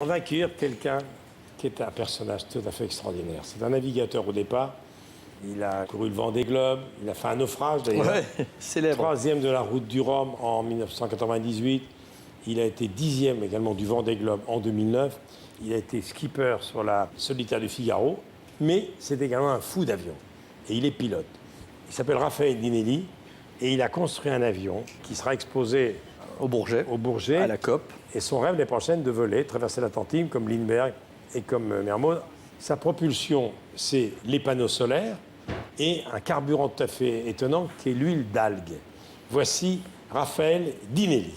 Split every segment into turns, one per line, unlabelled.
On va accueillir quelqu'un qui est un personnage tout à fait extraordinaire. C'est un navigateur au départ. Il a couru le Vendée Globe, il a fait un naufrage d'ailleurs.
Ouais, célèbre.
Troisième de la route du Rhum en 1998. Il a été 10e également du Vendée Globe en 2009. Il a été skipper sur la Solitaire du Figaro. Mais c'est également un fou d'avion. Et il est pilote. Il s'appelle Raphaël Dinelli. Et il a construit un avion qui sera exposé
Au Bourget, à la COP.
Et son rêve, les prochaines, de voler, traverser l'Atlantique, comme Lindbergh et comme Mermoz. Sa propulsion, c'est les panneaux solaires et un carburant tout à fait étonnant, qui est l'huile d'algue. Voici Raphaël Dinelli.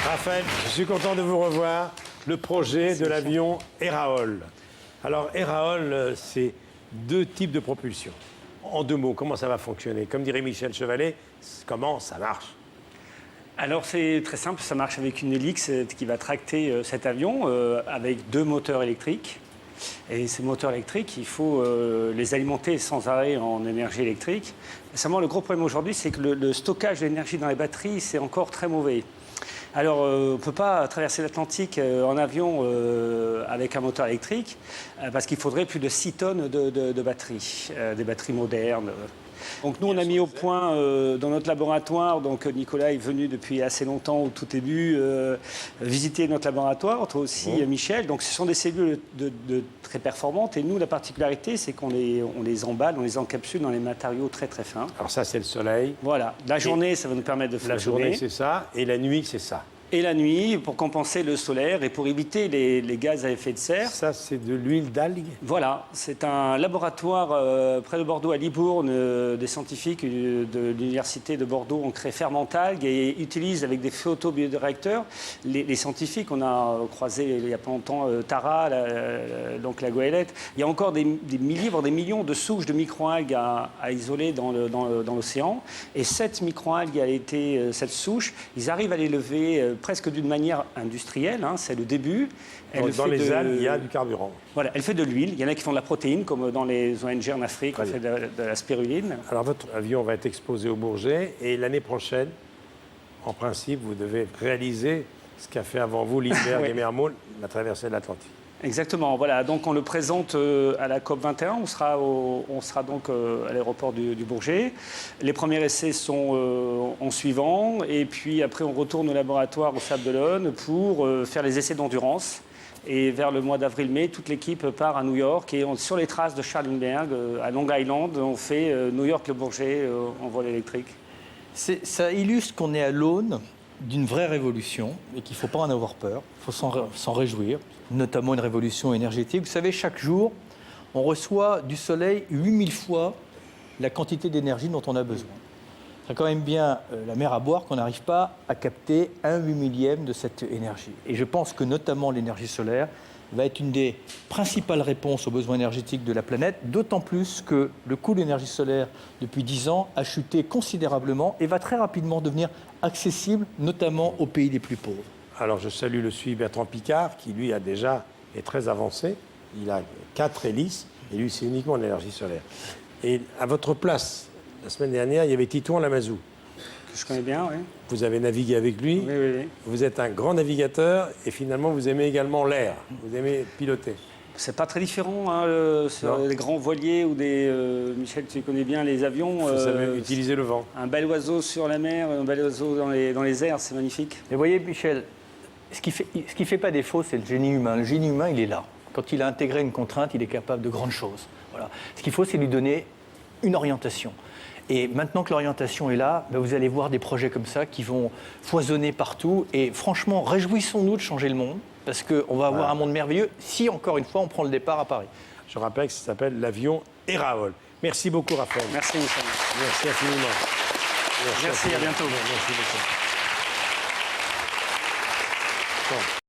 Raphaël, je suis content de vous revoir. Le projet de l'avion Héraol. Alors, Héraol, c'est deux types de propulsion. En deux mots, comment ça va fonctionner? Comme dirait Michel Chevalet, comment ça marche?
Alors c'est très simple, ça marche avec une hélice qui va tracter cet avion avec deux moteurs électriques. Et ces moteurs électriques, il faut les alimenter sans arrêt en énergie électrique. Seulement, le gros problème aujourd'hui, c'est que le stockage d'énergie dans les batteries, c'est encore très mauvais. Alors, on ne peut pas traverser l'Atlantique en avion avec un moteur électrique parce qu'il faudrait plus de 6 tonnes de batteries, des batteries modernes. Donc nous, on a mis au point dans notre laboratoire, donc Nicolas est venu depuis assez longtemps, au tout début, visiter notre laboratoire, toi aussi Michel. Donc ce sont des cellules très performantes et nous, la particularité, c'est qu'on les emballe, on les encapsule dans les matériaux très très fins.
Alors ça, c'est le soleil.
Voilà, la journée, ça va nous permettre de fonctionner.
La journée, c'est ça, et la nuit, c'est ça.
Et la nuit, pour compenser le solaire et pour éviter les gaz à effet de serre.
Ça, c'est de l'huile d'algue?
Voilà, c'est un laboratoire près de Bordeaux, à Libourne. Des scientifiques de l'université de Bordeaux ont créé Fermentalgue et utilisent avec des photobioréacteurs. Les scientifiques, on a croisé il n'y a pas longtemps Tara, donc la goélette. Il y a encore des milliers, voire des millions de souches de microalgues à isoler dans l'océan. Et cette microalgue a été, cette souche, ils arrivent à les lever presque d'une manière industrielle, hein, c'est le début.
Dans les algues, il y a du carburant.
Voilà, elle fait de l'huile. Il y en a qui font de la protéine, comme dans les ONG en Afrique, on fait de la spiruline.
Alors, votre avion va être exposé au Bourget et l'année prochaine, en principe, vous devez réaliser ce qu'a fait avant vous Lindbergh et Mermoz, la traversée de l'Atlantique.
Exactement, voilà. Donc on le présente à la COP 21, on sera donc à l'aéroport du Bourget. Les premiers essais sont en suivant, et puis après on retourne au laboratoire au Sable d'Olonne pour faire les essais d'endurance. Et vers le mois d'avril-mai, toute l'équipe part à New York et sur les traces de Charles Lindbergh, à Long Island, on fait New York-Le Bourget en vol électrique.
Ça illustre qu'on est à l'aune d'une vraie révolution et qu'il ne faut pas en avoir peur, il faut s'en réjouir, notamment une révolution énergétique. Vous savez, chaque jour, on reçoit du soleil 8000 fois la quantité d'énergie dont on a besoin. C'est quand même bien la mer à boire qu'on n'arrive pas à capter 1/8000e de cette énergie. Et je pense que notamment l'énergie solaire va être une des principales réponses aux besoins énergétiques de la planète, d'autant plus que le coût de l'énergie solaire, depuis 10 ans, a chuté considérablement et va très rapidement devenir accessible, notamment aux pays les plus pauvres.
Alors, je salue le suivi Bertrand Piccard, qui, lui, est très avancé. Il a 4 hélices, et lui, c'est uniquement l'énergie solaire. Et à votre place, la semaine dernière, il y avait Titouan Lamazou.
Que je connais bien, oui.
Vous avez navigué avec lui.
Oui.
Vous êtes un grand navigateur, et finalement, vous aimez également l'air. Vous aimez piloter.
C'est pas très différent, hein, sur les grands voiliers ou des... Michel, tu connais bien les avions.
Vous savez utiliser le vent.
Un bel oiseau sur la mer, un bel oiseau dans les airs, c'est magnifique.
Mais vous voyez, Michel, ce qui fait pas défaut, c'est le génie humain. Le génie humain, il est là. Quand il a intégré une contrainte, il est capable de grandes choses. Voilà. Ce qu'il faut, c'est lui donner une orientation. Et maintenant que l'orientation est là, vous allez voir des projets comme ça qui vont foisonner partout. Et franchement, réjouissons-nous de changer le monde, parce qu'on va avoir un monde merveilleux si, encore une fois, on prend le départ à Paris.
Je rappelle que ça s'appelle l'avion Héraol. Merci beaucoup, Raphaël.
Merci, Michel.
Merci infiniment.
Merci, à bientôt.
Merci beaucoup. Bon.